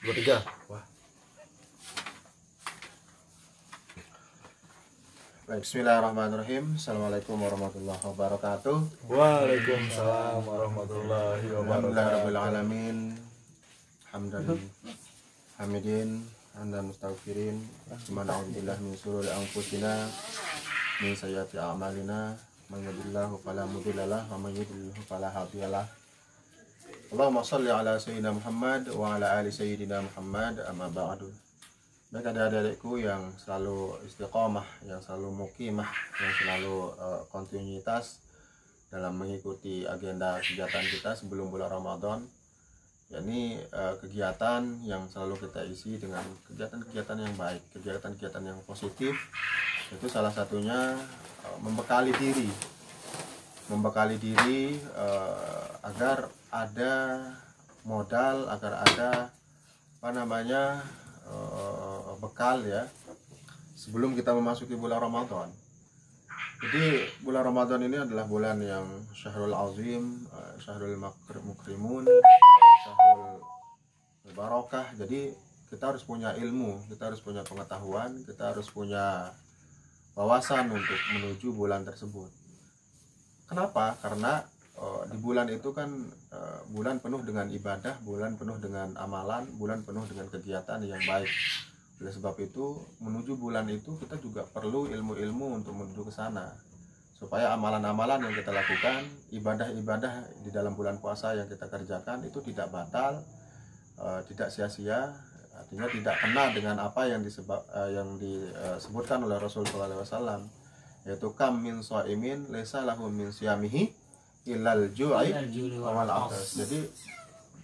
2, 3. Wah. Baik, bismillahirrahmanirrahim. Assalamualaikum warahmatullahi wabarakatuh. Waalaikumsalam warahmatullahi wabarakatuh. Alhamdulillahirrahmanirrahim. Hamdan hamidin, hamdan mustaghfirin. Subhanallah min syururi anfusina, min sayyiati a'malina. Man yahdihillahu fala mudhillalah wa man yudlil fala hadiyalah. Allahumma shalli ala sayyidina Muhammad wa ala ali sayyidina Muhammad, amma ba'du. Baik, adik-adikku yang selalu istiqomah, yang selalu mukimah, yang selalu kontinuitas dalam mengikuti agenda kegiatan kita sebelum bulan Ramadan, yakni kegiatan yang selalu kita isi dengan kegiatan-kegiatan yang baik, kegiatan-kegiatan yang positif. Itu salah satunya membekali diri agar ada modal, agar ada bekal ya sebelum kita memasuki bulan Ramadan. Jadi bulan Ramadan ini adalah bulan yang syahrul azim, syahrul mukrimun, syahrul barakah. Jadi kita harus punya ilmu, kita harus punya pengetahuan, kita harus punya wawasan untuk menuju bulan tersebut. Kenapa? Karena di bulan itu kan bulan penuh dengan ibadah, bulan penuh dengan amalan, bulan penuh dengan kegiatan yang baik. Oleh sebab itu, menuju bulan itu kita juga perlu ilmu-ilmu untuk menuju ke sana, supaya amalan-amalan yang kita lakukan, ibadah-ibadah di dalam bulan puasa yang kita kerjakan itu tidak batal, tidak sia-sia, artinya tidak kena dengan apa yang disebutkan oleh Rasulullah SAW, yaitu kam min shaimin laisa lahu min siyamihi illal ju'i wal atas. Jadi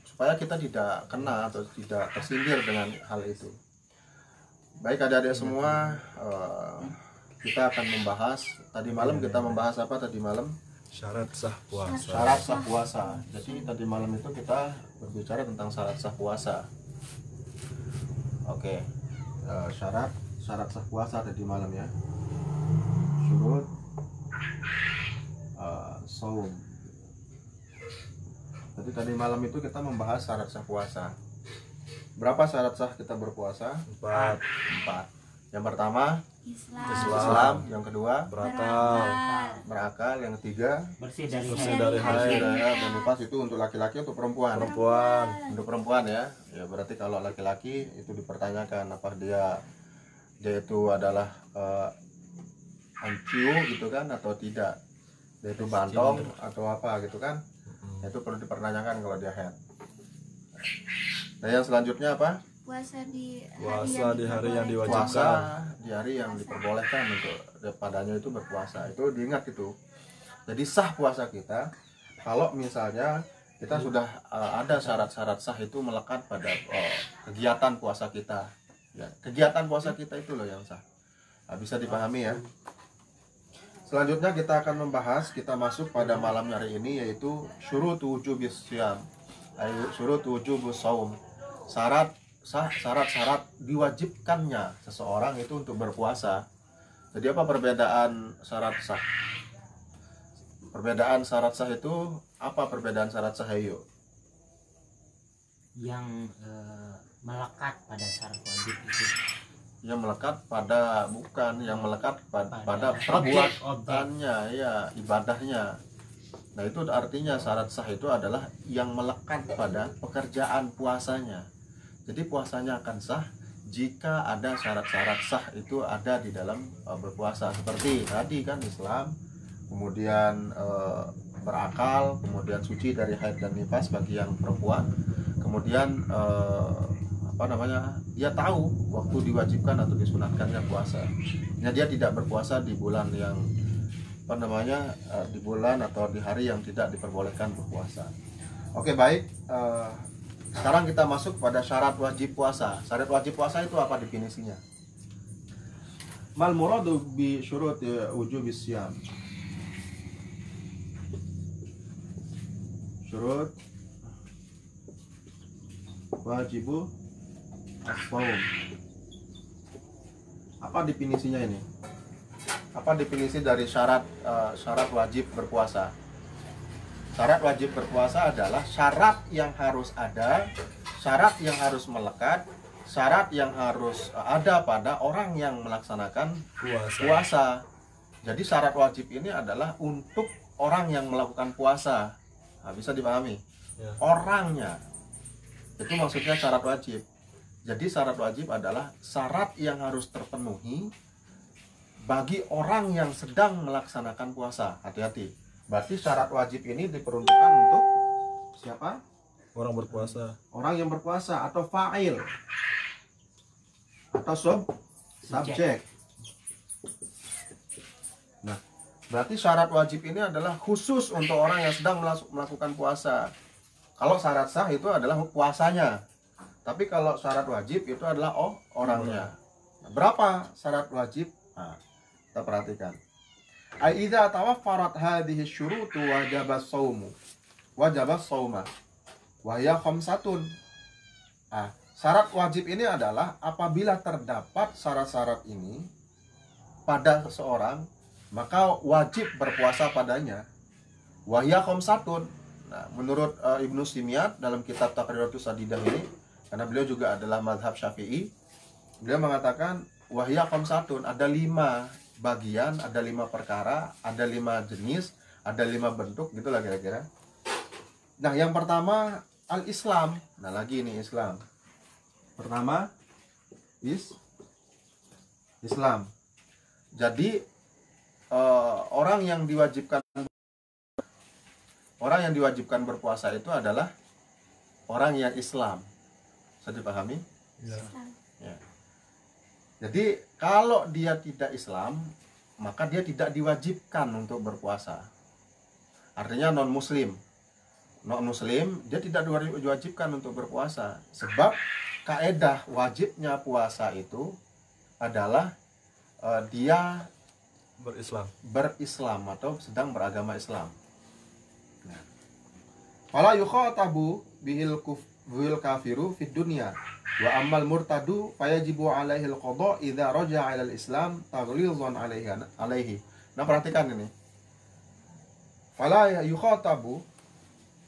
supaya kita tidak kena atau tidak tersindir dengan hal itu. Baik, adik-adik semua, kita akan membahas, tadi malam kita membahas apa tadi malam? Syarat sah puasa. Syarat sah puasa. Jadi tadi malam itu kita berbicara tentang syarat sah puasa. Oke, syarat sah puasa tadi malam ya. Syurut saum. Jadi tadi malam itu kita membahas syarat sah puasa. Berapa syarat sah kita berpuasa? 4. Yang pertama Islam. Yang kedua berakal. Yang ketiga Bersih dari haid. dan nifas. Itu untuk laki-laki atau perempuan? Untuk perempuan ya. Ya berarti kalau laki-laki itu dipertanyakan apa dia itu adalah anciu gitu kan atau tidak, dia itu bantong atau apa gitu kan. Itu perlu dipertanyakan kalau dia haid. Nah, yang selanjutnya apa? Puasa di hari yang diwajibkan. Puasa di hari yang diperbolehkan untuk padanya itu berpuasa. Itu diingat itu. Jadi sah puasa kita kalau misalnya kita sudah ada syarat-syarat sah itu melekat pada kegiatan puasa kita. Ya, kegiatan puasa kita itu loh yang sah. Nah, bisa dipahami ya. Selanjutnya kita akan membahas, kita masuk pada malam hari ini, yaitu syurutu wujubis syiyam, syurutu wujubus shaum. Syarat-syarat diwajibkannya seseorang itu untuk berpuasa. Jadi apa perbedaan syarat sah? Perbedaan syarat sah itu apa? Perbedaan syarat sah yuk? Yang melekat pada syarat wajib itu. Yang melekat pada yang melekat pada perbuatannya, ya ibadahnya. Nah itu artinya syarat sah itu adalah yang melekat pada pekerjaan puasanya. Jadi puasanya akan sah jika ada syarat-syarat sah itu ada di dalam berpuasa. Seperti tadi kan Islam, kemudian berakal, kemudian suci dari haid dan nifas bagi yang perempuan, kemudian dia tahu waktu diwajibkan atau disunatkannya puasa. Nah, dia tidak berpuasa di bulan yang di bulan atau di hari yang tidak diperbolehkan berpuasa. Oke, baik. Sekarang kita masuk pada syarat wajib puasa. Syarat wajib puasa itu apa definisinya? Mal muradu bi syurut wujubis syiyam. Syurut wajibu as-shaum. Apa definisinya ini? Apa definisi dari syarat wajib berpuasa? Syarat wajib berpuasa adalah syarat yang harus ada syarat yang harus melekat, syarat yang harus ada pada orang yang melaksanakan puasa. Jadi syarat wajib ini adalah untuk orang yang melakukan puasa. Nah, bisa dipahami? Ya. Orangnya. Itu maksudnya syarat wajib. Jadi syarat wajib adalah syarat yang harus terpenuhi bagi orang yang sedang melaksanakan puasa. Hati-hati. Berarti syarat wajib ini diperuntukkan untuk siapa? Orang berpuasa. Orang yang berpuasa atau fa'il atau subjek. Nah, berarti syarat wajib ini adalah khusus untuk orang yang sedang melakukan puasa. Kalau syarat sah itu adalah puasanya. Tapi kalau syarat wajib itu adalah orangnya. Nah, berapa syarat wajib? Nah, kita perhatikan. Aidza tawaffarat hadhihi syurutu wajaba shaumu. Wajaba shauma. Wa hiya khamsatun. Nah, syarat wajib ini adalah apabila terdapat syarat-syarat ini pada seseorang, maka wajib berpuasa padanya. Wa hiya khamsatun. Nah, menurut Ibnu Simyat dalam kitab Taqriratus Sadidah ini, karena beliau juga adalah mazhab Syafi'i, beliau mengatakan wahya khamsatun, ada 5 bagian, ada 5 perkara, ada 5 jenis, ada 5 bentuk, gitulah kira-kira. Nah, yang pertama al-Islam. Nah, lagi ini Islam. Pertama Islam. Jadi orang yang diwajibkan berpuasa itu adalah orang yang Islam. Bisa dipahami? Ya. Ya. Jadi kalau dia tidak Islam, maka dia tidak diwajibkan untuk berpuasa. Artinya non Muslim dia tidak diwajibkan untuk berpuasa. Sebab kaedah wajibnya puasa itu adalah dia berislam atau sedang beragama Islam. Fala yukhatabu bihil kafiru fid dunya wa ammal murtadu fayajibu alaihi al-qada idza raja'a ila al-islam taghlizan alaihi. Nah, perhatikan ini. Fala yukhatabu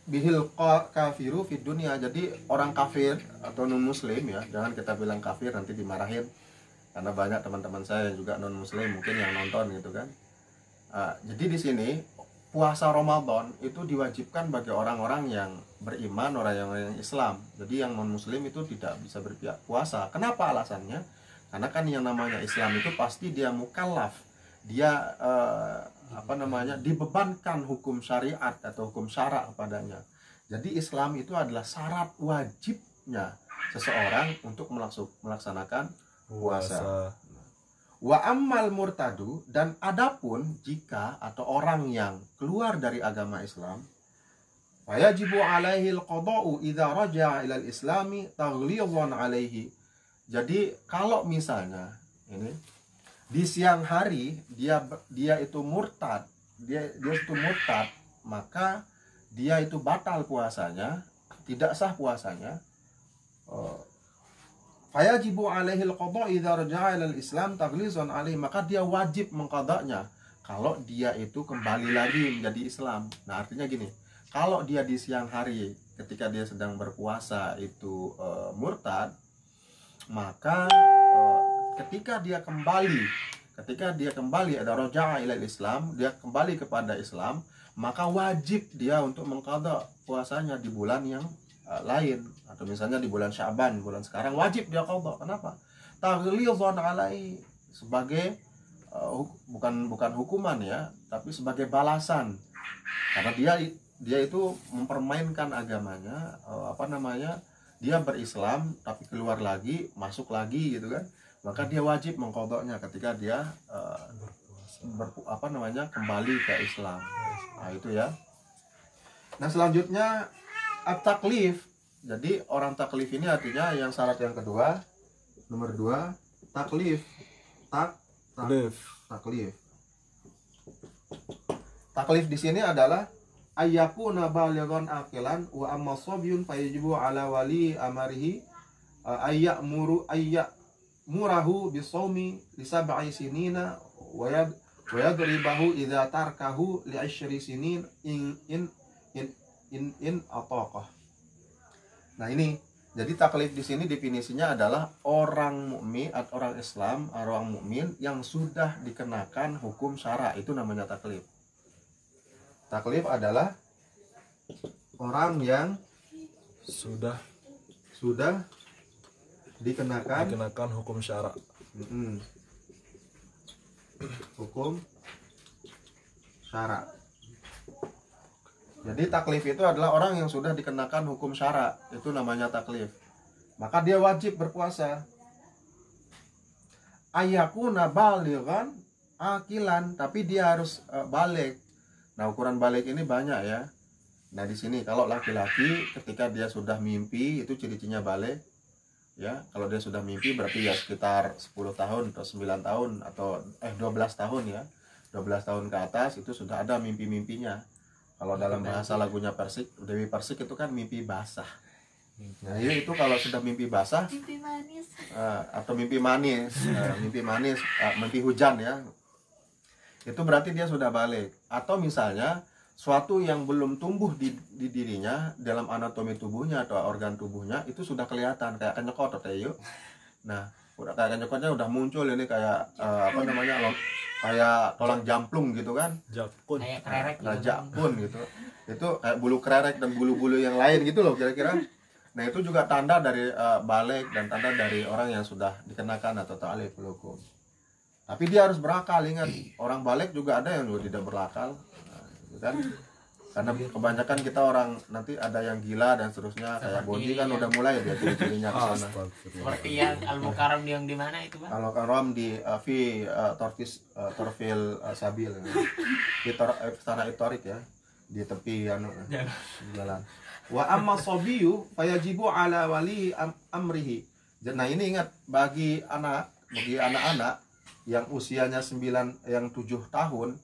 bihil kafiru fid dunya. Jadi orang kafir atau non muslim, ya, jangan kita bilang kafir nanti dimarahin. Karena banyak teman-teman saya yang juga non muslim mungkin yang nonton gitu kan. Jadi di sini puasa Ramadan itu diwajibkan bagi orang-orang yang beriman, orang yang Islam. Jadi yang non muslim itu tidak bisa berpuasa. Kenapa alasannya? Karena kan yang namanya Islam itu pasti dia mukallaf. Dia dibebankan hukum syariat atau hukum syara kepadanya. Jadi Islam itu adalah syarat wajibnya seseorang untuk melaksanakan puasa. Wa ammal murtadu, dan adapun jika atau orang yang keluar dari agama Islam, fayajibu alaihi al-qada'u idza raja'a ila al-islami taghlizan alaihi. Jadi kalau misalnya ini di siang hari dia itu murtad, dia itu murtad, maka dia itu batal puasanya, tidak sah puasanya. Fayajibu alaihi al-qada' idza raja'a ila al-islam taghlizan alaihi, maka dia wajib mengqadanya kalau dia itu kembali lagi menjadi Islam. Nah, artinya gini, kalau dia di siang hari ketika dia sedang berpuasa itu murtad, maka ketika dia kembali ada raja'a ila al-islam, dia kembali kepada Islam, maka wajib dia untuk mengqada puasanya di bulan yang lain, atau misalnya di bulan Sya'ban, bulan sekarang wajib dia qadha. Kenapa? Taghlizan alai, sebagai bukan hukuman ya, tapi sebagai balasan. Karena dia itu mempermainkan agamanya, dia berislam tapi keluar lagi, masuk lagi gitu kan. Maka dia wajib mengqadhanya ketika dia kembali ke Islam. Nah, itu ya. Nah, selanjutnya at-taklif. Jadi orang taklif ini artinya yang syarat yang kedua, nomor 2, taklif. Taklif. Taklif di sini adalah ayyakuna balighan aqilan wa amma sabyun fayajibu ala wali amrihi ayyamurahu bisawmi li 7 sinina wa yadribahu idza tarkahu li 10 sinin in ataqah. Nah, ini Jadi taklif di sini definisinya adalah orang mukmin atau orang Islam, orang mukmin yang sudah dikenakan hukum syara, itu namanya taklif. Taklif adalah orang yang Sudah dikenakan hukum syara. Hukum syara. Jadi taklif itu adalah orang yang sudah dikenakan hukum syara, itu namanya taklif. Maka dia wajib berpuasa. Ayakuna balighan akilan, tapi dia harus balik. Nah, ukuran balik ini banyak ya. Nah, di sini kalau laki-laki ketika dia sudah mimpi itu ciri-cirinya balik. Ya, kalau dia sudah mimpi berarti ya sekitar 10 tahun atau 9 tahun atau 12 tahun ya. 12 tahun ke atas itu sudah ada mimpi-mimpinya. Kalau dalam bahasa lagunya Persik, Dewi Persik itu kan mimpi basah. Nah, itu kalau sudah mimpi basah Mimpi manis. Atau mimpi manis, mimpi hujan ya. Itu berarti dia sudah balik. Atau misalnya suatu yang belum tumbuh di dirinya dalam anatomi tubuhnya atau organ tubuhnya itu sudah kelihatan kayak kenyekot atau yuk. Nah, udah kayak kenyekotnya udah muncul ini kayak kayak tulang jamplung gitu kan. Jakun. Kayak kererek Nah, gitu. jakun gitu. Itu kayak bulu kererek dan bulu-bulu yang lain gitu loh kira-kira. Nah, itu juga tanda dari balik dan tanda dari orang yang sudah dikenakan atau ta'aliful hukum. Tapi dia harus berakal, ingat. Orang balik juga ada yang juga tidak berakal. Nah, gitu kan. Karena kebanyakan kita orang nanti ada yang gila dan seterusnya, kayak Boji kan udah mulai ya dia ciri-cirinya ke sana. Astagfirullah. Seperti yang Al-Mukarram yang di mana itu, Bang? Kalau karam di Torfil Sabil di tanah Itorik ya, di tepi jalan. Wa amma sobiyu fayajibu ala wali amrihi. Nah, ini ingat bagi anak-anak yang usianya 7 tahun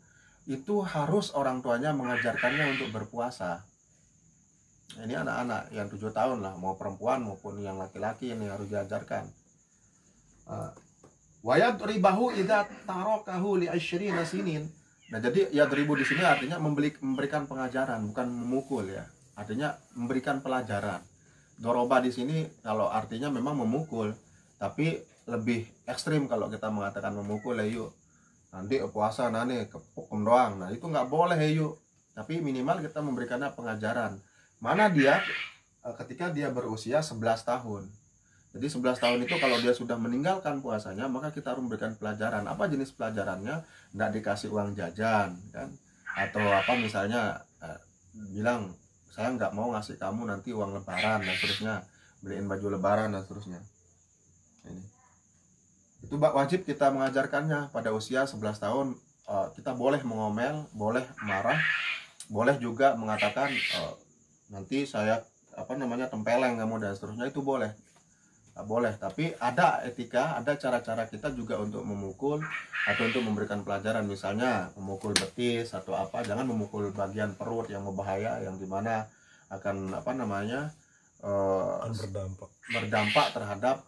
itu harus orang tuanya mengajarkannya untuk berpuasa. Ini anak-anak yang 7 tahun lah, mau perempuan maupun yang laki-laki ini harus diajarkan. Wa yadribahu idza tarakahu li 20 sinin. Nah, jadi yadribu di sini artinya memberikan pengajaran, bukan memukul ya. Artinya memberikan pelajaran. Doroba di sini kalau artinya memang memukul, tapi lebih ekstrim kalau kita mengatakan memukul ya yuk. Nanti puasa nanti kepukum doang. Nah, itu nggak boleh ya yuk. Tapi minimal kita memberikannya pengajaran. Mana dia ketika dia berusia 11 tahun. Jadi 11 tahun itu kalau dia sudah meninggalkan puasanya, maka kita harus memberikan pelajaran. Apa jenis pelajarannya? Nggak dikasih uang jajan kan? Atau apa misalnya bilang saya nggak mau ngasih kamu nanti uang lebaran dan seterusnya, beliin baju lebaran dan seterusnya. Ini itu wajib kita mengajarkannya pada usia 11 tahun. Kita boleh mengomel, boleh marah, boleh juga mengatakan nanti saya tempeleng kamu dan seterusnya, itu boleh. Boleh, tapi ada etika, ada cara-cara kita juga untuk memukul atau untuk memberikan pelajaran, misalnya memukul betis atau apa. Jangan memukul bagian perut yang berbahaya, yang dimana akan berdampak terhadap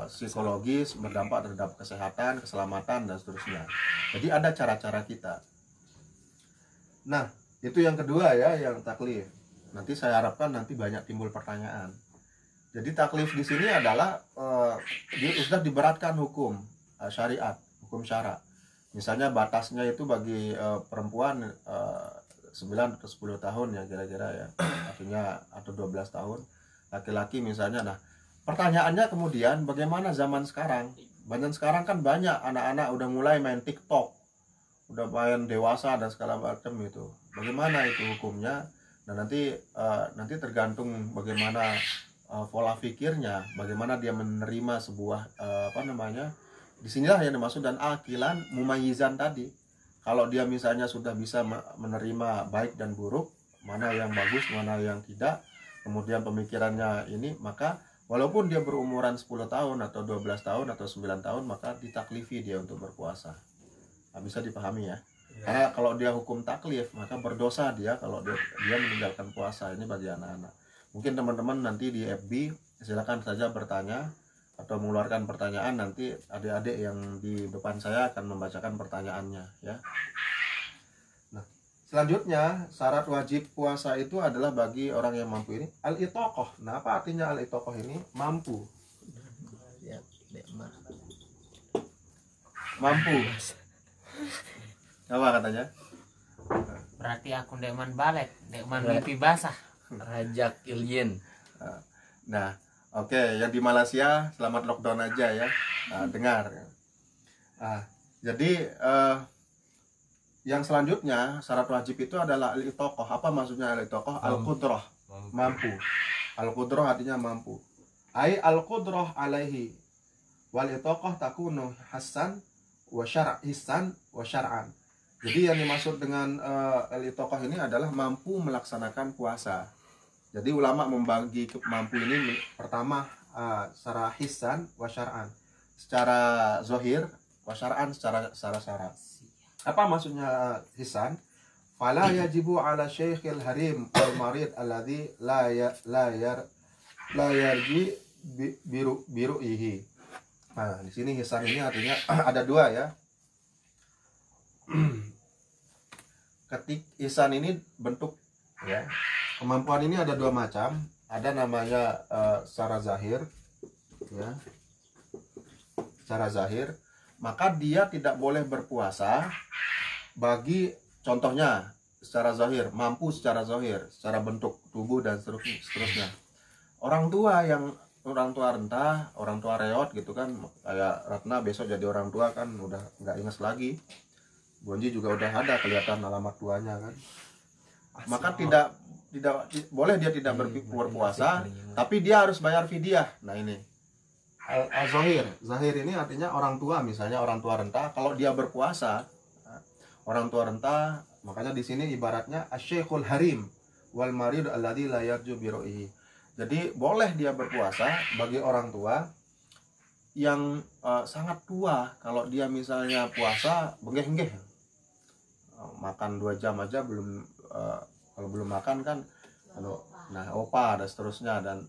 psikologis, berdampak terhadap kesehatan, keselamatan dan seterusnya. Jadi ada cara-cara kita. Nah, itu yang kedua ya, yang taklif. Nanti saya harapkan nanti banyak timbul pertanyaan. Jadi taklif di sini adalah sudah diberatkan hukum syariat, hukum syara. Misalnya batasnya itu bagi perempuan 9 atau 10 tahun ya kira-kira ya. Artinya atau 12 tahun. Laki-laki misalnya. Nah, pertanyaannya kemudian bagaimana zaman sekarang? Zaman sekarang kan banyak anak-anak udah mulai main TikTok. Udah main dewasa dan segala macam itu. Bagaimana itu hukumnya? Nah, nanti tergantung bagaimana pola pikirnya, bagaimana dia menerima sebuah disinilah yang dimaksud dan akilan mumayyizan tadi. Kalau dia misalnya sudah bisa menerima baik dan buruk, mana yang bagus, mana yang tidak, kemudian pemikirannya ini, maka walaupun dia berumuran 10 tahun atau 12 tahun atau 9 tahun, maka ditaklifi dia untuk berpuasa. Nah, bisa dipahami ya. Karena kalau dia hukum taklif, maka berdosa dia kalau dia meninggalkan puasa. Ini bagi anak-anak. Mungkin teman-teman nanti di FB silakan saja bertanya atau mengeluarkan pertanyaan, nanti adik-adik yang di depan saya akan membacakan pertanyaannya ya. Nah, Selanjutnya, syarat wajib puasa itu adalah bagi orang yang mampu ini al-itaqah. Nah, apa artinya al-itaqah ini? Mampu. Mampu. Apa katanya? Berarti aku dekman balik, dekman mimpi basah. Rajak Ilyin. Nah, oke, yang di Malaysia selamat lockdown aja ya. Nah, dengar. Jadi yang selanjutnya syarat wajib itu adalah al-itaqah. Apa maksudnya al-itaqah? Al-qudrah, mampu. Al-qudrah artinya mampu. Ai al-qudrah alaihi. Wal itaqah takunu hasan wa syar'an. Jadi yang dimaksud dengan al-itaqah ini adalah mampu melaksanakan puasa. Jadi ulama membagi mampu ini pertama secara hisan wa syar'an. Secara zahir wa syar'an secara syarat. Apa maksudnya hisan? Fala yajibu ala syekhil harim wal marid alladhi la yarji biru'ihi. Nah, di sini hisan ini artinya ada dua ya. Hisan ini bentuk ya. Kemampuan ini ada dua macam. Ada namanya secara zahir ya. Secara zahir, maka dia tidak boleh berpuasa bagi contohnya secara zahir, mampu secara zahir, secara bentuk tubuh dan seterusnya. Orang tua renta, orang tua reot gitu kan, kayak Ratna besok jadi orang tua kan udah nggak inget lagi. Bonji juga udah ada kelihatan alamat tuanya kan. Maka tidak boleh dia tidak berpuasa, tapi dia harus bayar fidyah. Nah ini zahir ini artinya orang tua, misalnya orang tua renta, kalau dia berpuasa, orang tua renta, makanya di sini ibaratnya asy-syekhul harim wal marid alladzi la yarju biru'ihi. Jadi boleh dia berpuasa bagi orang tua yang sangat tua. Kalau dia misalnya puasa benggeh-benggeh, makan 2 jam aja belum, kalau belum makan kan opa dan seterusnya, dan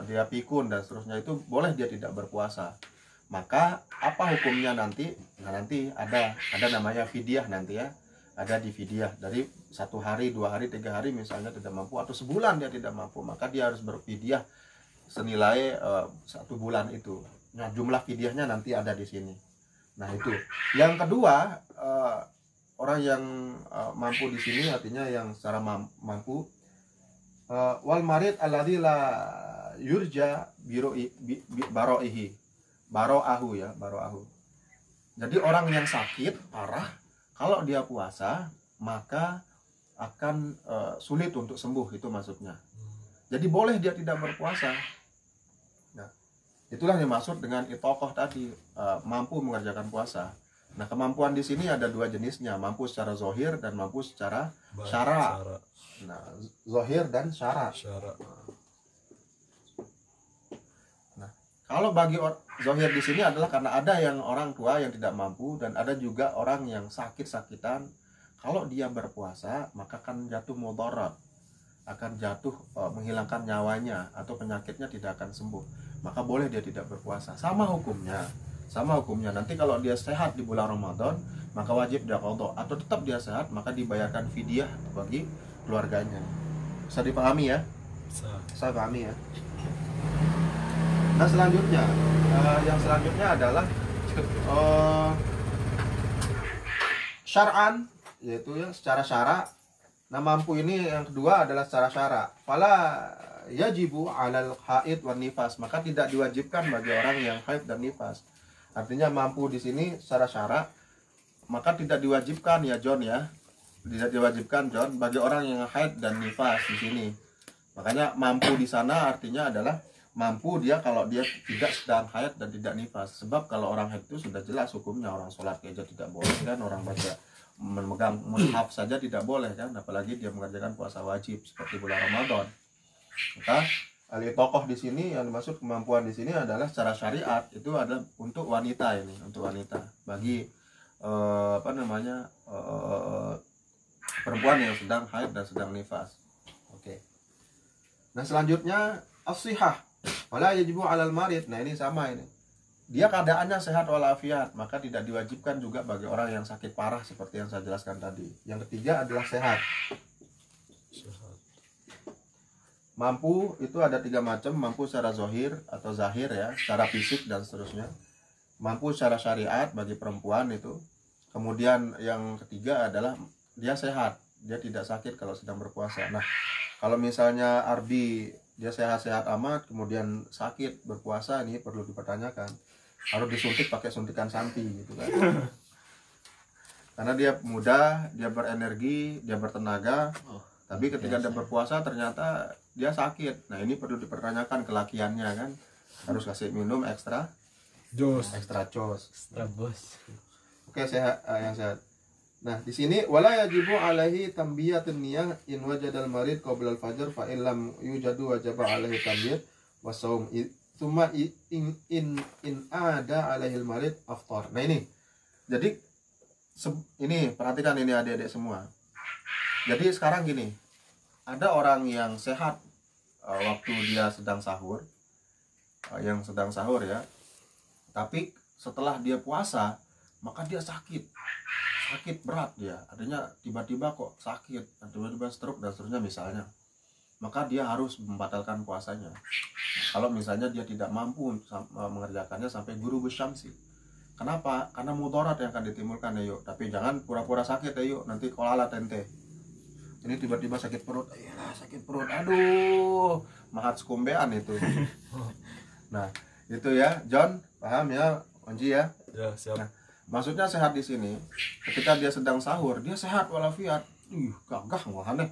dia pikun dan seterusnya, itu boleh dia tidak berpuasa. Maka apa hukumnya nanti? Nah, nanti ada namanya fidyah nanti ya. Ada di fidyah dari 1 hari, 2 hari, 3 hari misalnya tidak mampu, atau sebulan dia tidak mampu, maka dia harus berfidyah senilai 1 bulan itu. Nah, jumlah fidyahnya nanti ada di sini. Nah, itu. Yang kedua, orang yang mampu di sini artinya yang secara mampu, wal marid alladzi la yurja baro'ahu. Jadi orang yang sakit parah, kalau dia puasa maka akan sulit untuk sembuh, itu maksudnya. Jadi boleh dia tidak berpuasa. Nah, itulah yang dimaksud dengan itaqah tadi, mampu mengerjakan puasa. Nah, kemampuan di sini ada 2 jenisnya, mampu secara zahir dan mampu secara syara. Nah, zahir dan syara. Nah, kalau bagi zahir di sini adalah karena ada yang orang tua yang tidak mampu dan ada juga orang yang sakit-sakitan. Kalau dia berpuasa maka akan jatuh mudarat, akan jatuh menghilangkan nyawanya atau penyakitnya tidak akan sembuh. Maka boleh dia tidak berpuasa. Sama hukumnya. Nanti kalau dia sehat di bulan Ramadan maka wajib dia qadha, atau tetap dia sehat maka dibayarkan fidyah bagi keluarganya. Bisa dipahami ya? Bisa pahami ya. Nah, selanjutnya yang selanjutnya adalah syar'an, yaitu ya secara syara. Nah, mampu ini yang kedua adalah secara syara. Fala yajibu 'alal haid wan nifas, maka tidak diwajibkan bagi orang yang haid dan nifas. Artinya mampu di sini secara syara, maka tidak diwajibkan ya John ya. Tidak diwajibkan John bagi orang yang haid dan nifas di sini. Makanya mampu di sana artinya adalah mampu dia kalau dia tidak sedang haid dan tidak nifas. Sebab kalau orang haid itu sudah jelas hukumnya, orang sholat aja tidak boleh kan, orang baca memegang mushaf saja tidak boleh kan, apalagi dia mengerjakan puasa wajib seperti bulan Ramadan. Maka al-itaqah di sini yang dimaksud kemampuan di sini adalah secara syariat, itu adalah untuk wanita ini, untuk wanita. Bagi perempuan yang sedang haid dan sedang nifas. Oke. Nah, selanjutnya as-sihah. Wala yajibu 'alal marid. Nah, ini sama ini. dia keadaannya sehat walafiat, maka tidak diwajibkan juga bagi orang yang sakit parah seperti yang saya jelaskan tadi. Yang ketiga adalah sehat. Mampu itu ada 3 macam, mampu secara zahir atau zahir ya, secara fisik dan seterusnya. Mampu secara syariat bagi perempuan itu. Kemudian yang ketiga adalah dia sehat, dia tidak sakit kalau sedang berpuasa. Nah, kalau misalnya Arbi dia sehat-sehat amat kemudian sakit berpuasa, ini perlu dipertanyakan. Harus disuntik pakai suntikan Santi gitu kan. Karena dia muda, dia berenergi, dia bertenaga. Tapi ketika dia berpuasa ternyata dia sakit. Nah, ini perlu dipertanyakan kelakiannya kan. Harus kasih minum ekstra jos. Extra bos. Oke, sehat, yang sehat. Nah, di sini wala yajibu alaihi tambiyatun niyah in wajadal marid qabla al-fajr fa illam yujadu wajaba alaihi tambiyat wa shaum tsumma in ada alaihi al-marid aftar. Nah, ini. Jadi ini perhatikan ini adik-adik semua. Jadi sekarang gini, ada orang yang sehat waktu dia sedang sahur, ya, tapi setelah dia puasa maka dia sakit berat dia, artinya tiba-tiba kok sakit, tiba-tiba stroke dan seterusnya misalnya, maka dia harus membatalkan puasanya. Kalau misalnya dia tidak mampu mengerjakannya sampai guru syamsi. Kenapa? Karena mudarat yang akan ditimbulkan ya yuk. Tapi jangan pura-pura sakit ya yuk, nanti kolala tente. Ini tiba-tiba sakit perut, aduh, mahat skumbean itu. Nah, itu ya, John, paham ya, Onji ya? Ya, siap. Nah, maksudnya sehat di sini, ketika dia sedang sahur, dia sehat walafiat, gagah aneh.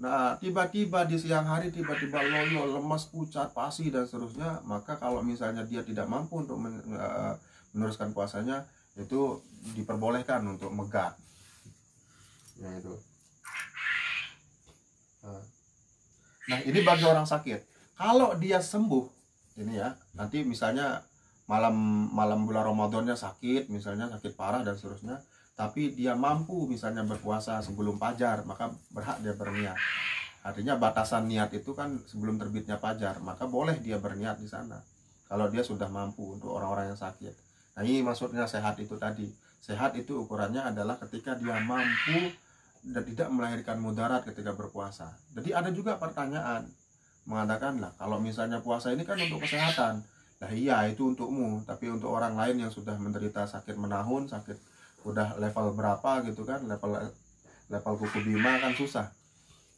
Nah, tiba-tiba di siang hari, tiba-tiba loyo, lemas, pucat, pasi dan seterusnya, maka kalau misalnya dia tidak mampu untuk meneruskan puasanya, itu diperbolehkan untuk megat. Ya itu. Nah, ini bagi orang sakit. Kalau dia sembuh, ini ya, nanti misalnya malam bulan Ramadannya sakit, misalnya sakit parah dan seterusnya, tapi dia mampu misalnya berpuasa sebelum fajar, maka berhak dia berniat. Artinya batasan niat itu kan sebelum terbitnya fajar, maka boleh dia berniat di sana. Kalau dia sudah mampu untuk orang-orang yang sakit. Nah, ini maksudnya sehat itu tadi. Sehat itu ukurannya adalah ketika dia mampu dan tidak melahirkan mudarat ketika berpuasa. Jadi ada juga pertanyaan mengatakan lah, kalau misalnya puasa ini kan untuk kesehatan. Nah iya, itu untukmu, tapi untuk orang lain yang sudah menderita sakit menahun, sakit udah level berapa gitu kan, level kuku bima kan susah.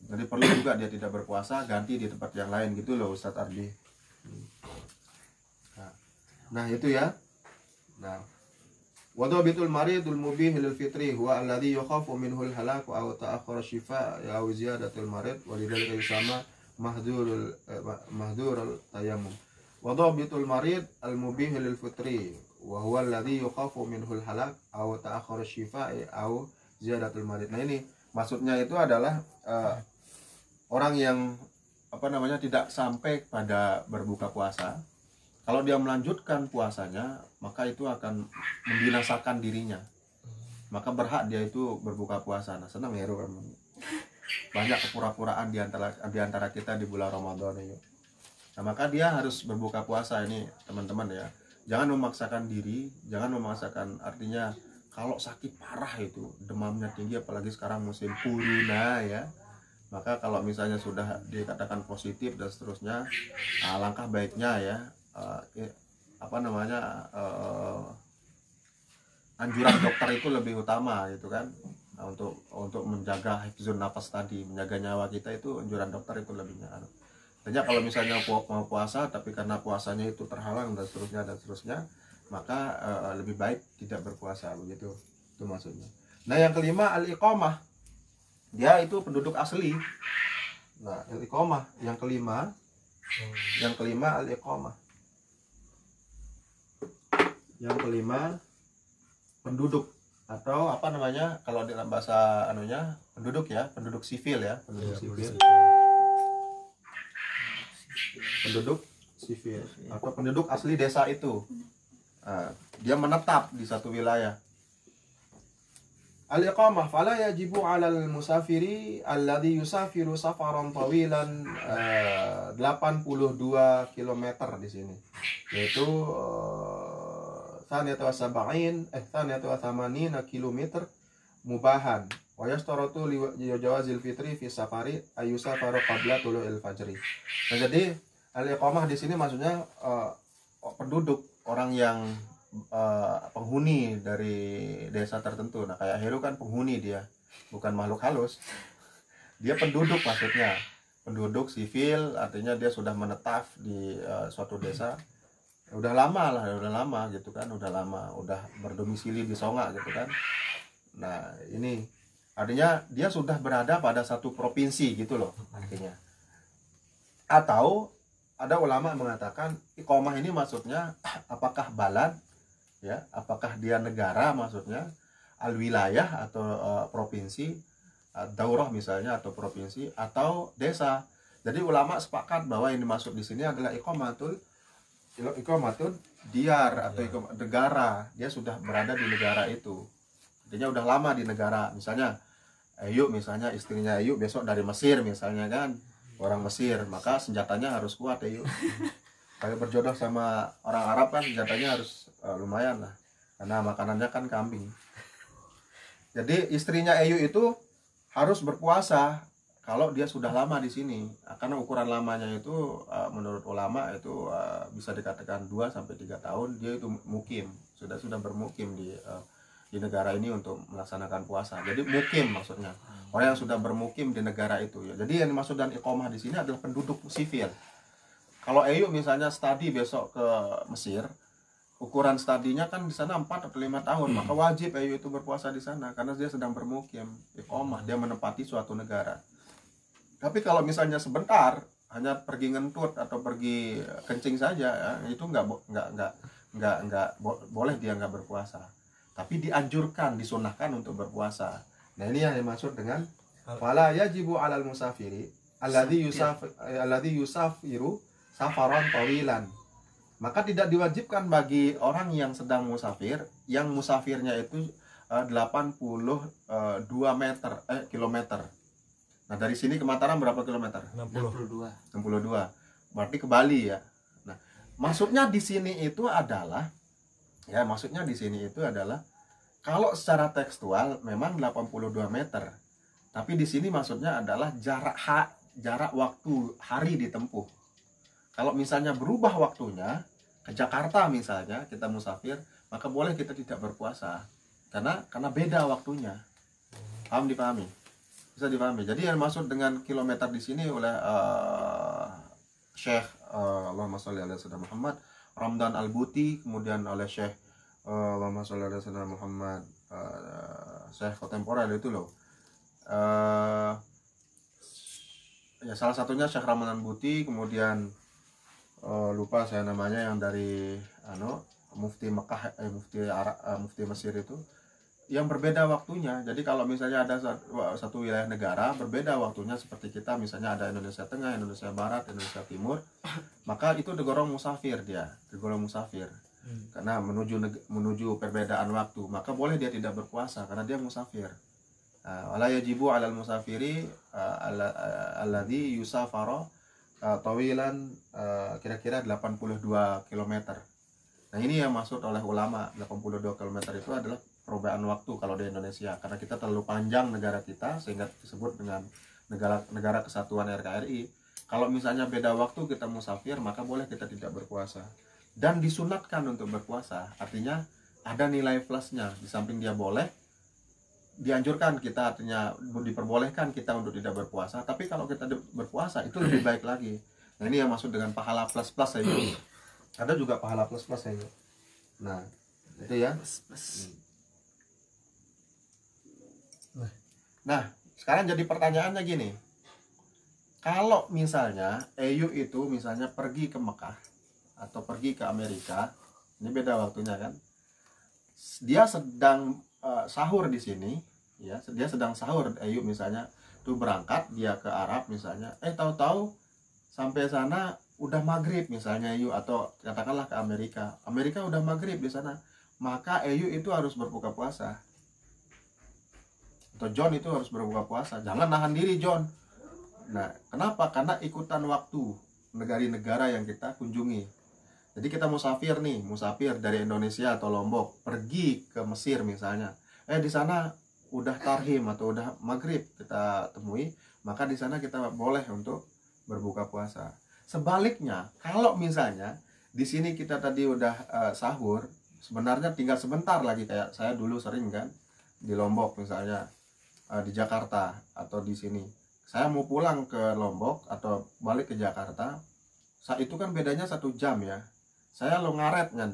Jadi perlu juga dia tidak berpuasa, ganti di tempat yang lain gitu loh Ustadz Ardi. Nah itu ya. Nah, wadhabitul maridul mubih lil fitri huwa alladhi yukhafu minhu al halak aw ta'akhkhur shifa aw ziyadatul marid wa lidzalika yusama mahdhurul tayammum. Wadhabitul marid al mubih lil fitri wa huwa alladhi yukhafu minhu al halak aw ta'akhkhur shifa aw ziyadatul marid. Nah, ini maksudnya itu adalah orang yang tidak sampai pada berbuka puasa. Kalau dia melanjutkan puasanya, maka itu akan membinasakan dirinya. Maka berhak dia itu berbuka puasa. Nah, senang ya kamu. Banyak kepura-puraan di antara kita di bulan Ramadan ini. Nah, maka dia harus berbuka puasa ini, teman-teman ya. Jangan memaksakan diri, jangan memaksakan, artinya kalau sakit parah itu, demamnya tinggi apalagi sekarang musim corona ya. Maka kalau misalnya sudah dikatakan positif dan seterusnya, alangkah baiknya ya anjuran dokter itu lebih utama gitu kan. Nah, untuk menjaga hifzun nafas tadi, menjaga nyawa kita, itu anjuran dokter itu lebihnya. Artinya kalau misalnya mau puasa tapi karena puasanya itu terhalang dan seterusnya, maka lebih baik tidak berpuasa, begitu. Itu maksudnya. Nah, yang kelima al-iqamah. Dia itu penduduk asli. Nah, al-iqamah yang kelima al-iqamah. Yang kelima penduduk, atau kalau dalam bahasa penduduk ya, penduduk sivil ya, penduduk sivil atau penduduk asli desa itu. Dia menetap di satu wilayah. Al-iqamah fala yajibu 'alal musafiri alladhi yusafiru safaran tawilan 82 km di sini. Yaitu tsaniyata wa sab'in tsaniyata wa thamanina kilometer mubahan wa yashtaratu li jawazil fitri fi safari ayusafara qabla tulu'il fajri. Nah, jadi al-iqamah di sini maksudnya penduduk, orang yang penghuni dari desa tertentu. Nah, kayak Heru kan penghuni, dia bukan makhluk halus. Dia penduduk, maksudnya penduduk sivil, artinya dia sudah menetap di suatu desa. Udah lama gitu kan, udah berdomisili di Songa gitu kan. Nah, ini artinya dia sudah berada pada satu provinsi gitu loh artinya. Atau ada ulama mengatakan iqamah ini maksudnya apakah balad, ya, apakah dia negara, maksudnya al-wilayah atau provinsi, daurah misalnya atau provinsi, atau desa. Jadi ulama sepakat bahwa yang dimaksud di sini adalah iqamatul diyar atau negara. Dia sudah berada di negara itu. Artinya udah lama di negara. Misalnya Ayub, misalnya istrinya Ayub besok dari Mesir misalnya kan, orang Mesir, maka senjatanya harus kuat Ayub. Kalau berjodoh sama orang Arab kan senjatanya harus lumayan lah, karena makanannya kan kambing. Jadi istrinya Ayub itu harus berpuasa kalau dia sudah lama di sini, karena ukuran lamanya itu menurut ulama itu bisa dikatakan 2-3 tahun dia itu mukim, sudah bermukim di negara ini untuk melaksanakan puasa. Jadi mukim maksudnya orang yang sudah bermukim di negara itu, ya. Jadi yang dimaksud dan iqamah di sini adalah penduduk sivil. Kalau Ayub misalnya studi besok ke Mesir, ukuran studinya kan di sana 4 atau 5 tahun, maka wajib Ayub itu berpuasa di sana karena dia sedang bermukim, iqamah, dia menempati suatu negara. Tapi kalau misalnya sebentar, hanya pergi ngentut atau pergi kencing saja, ya, itu nggak boleh dia nggak berpuasa. Tapi dianjurkan, disunahkan untuk berpuasa. Nah, ini yang dimaksud dengan fala yajibu 'alal musafiri alladhi yusafiru safaran tawilan. Maka tidak diwajibkan bagi orang yang sedang musafir, yang musafirnya itu 82 kilometer. Nah, dari sini ke Mataram berapa kilometer? 62. Berarti ke Bali, ya. Nah, maksudnya di sini itu adalah kalau secara tekstual memang 82 meter. Tapi di sini maksudnya adalah jarak waktu hari ditempuh. Kalau misalnya berubah waktunya ke Jakarta misalnya, kita musafir, maka boleh kita tidak berpuasa karena beda waktunya. Dipahami? Bisa dipahami. Jadi yang maksud dengan kilometer di sini oleh Syekh Allahumma sholli ala sayyidina Muhammad Ramdan Al-Buti, kemudian oleh Syekh Allahumma sholli ala sayyidina Muhammad Syekh kontemporer itu loh. Ya, salah satunya Syekh Ramdan Al-Buti, kemudian lupa saya namanya yang dari Mufti Mekah, Mufti Mesir itu, yang berbeda waktunya. Jadi kalau misalnya ada satu wilayah negara berbeda waktunya, seperti kita misalnya ada Indonesia Tengah, Indonesia Barat, Indonesia Timur, maka itu digolong musafir, karena menuju perbedaan waktu, maka boleh dia tidak berpuasa karena dia musafir. Wala yajibu 'alal musafiri alladhi yusafara tawilan kira-kira 82 km. Nah, ini yang maksud oleh ulama, 82 km itu adalah perubahan waktu kalau di Indonesia, karena kita terlalu panjang negara kita sehingga disebut dengan negara kesatuan RKRI. Kalau misalnya beda waktu kita musafir, maka boleh kita tidak berpuasa dan disunatkan untuk berpuasa. Artinya ada nilai plusnya, di samping dia boleh, dianjurkan kita, artinya diperbolehkan kita untuk tidak berpuasa. Tapi kalau kita berpuasa itu lebih baik lagi. Nah, ini yang maksud dengan pahala plus saya. Ada juga pahala plus saya. Nah, itu ya. Nah, sekarang jadi pertanyaannya gini. Kalau misalnya Ayub itu misalnya pergi ke Mekah atau pergi ke Amerika, ini beda waktunya kan. Dia sedang sahur di sini, ya, dia sedang sahur. Ayub misalnya tuh berangkat dia ke Arab misalnya, tahu-tahu sampai sana udah maghrib misalnya Ayub, atau katakanlah ke Amerika udah maghrib di sana, maka Ayub itu harus berbuka puasa. Atau John itu harus berbuka puasa. Jangan nahan diri John. Nah, kenapa? Karena ikutan waktu negara-negara yang kita kunjungi. Jadi kita musafir nih, musafir dari Indonesia atau Lombok pergi ke Mesir misalnya. Di sana udah tarhim atau udah maghrib kita temui, maka di sana kita boleh untuk berbuka puasa. Sebaliknya, kalau misalnya di sini kita tadi udah sahur, sebenarnya tinggal sebentar lagi, kayak saya dulu sering kan di Lombok misalnya, di Jakarta atau di sini. Saya mau pulang ke Lombok atau balik ke Jakarta, saat itu kan bedanya 1 jam ya. Saya lo ngaret kan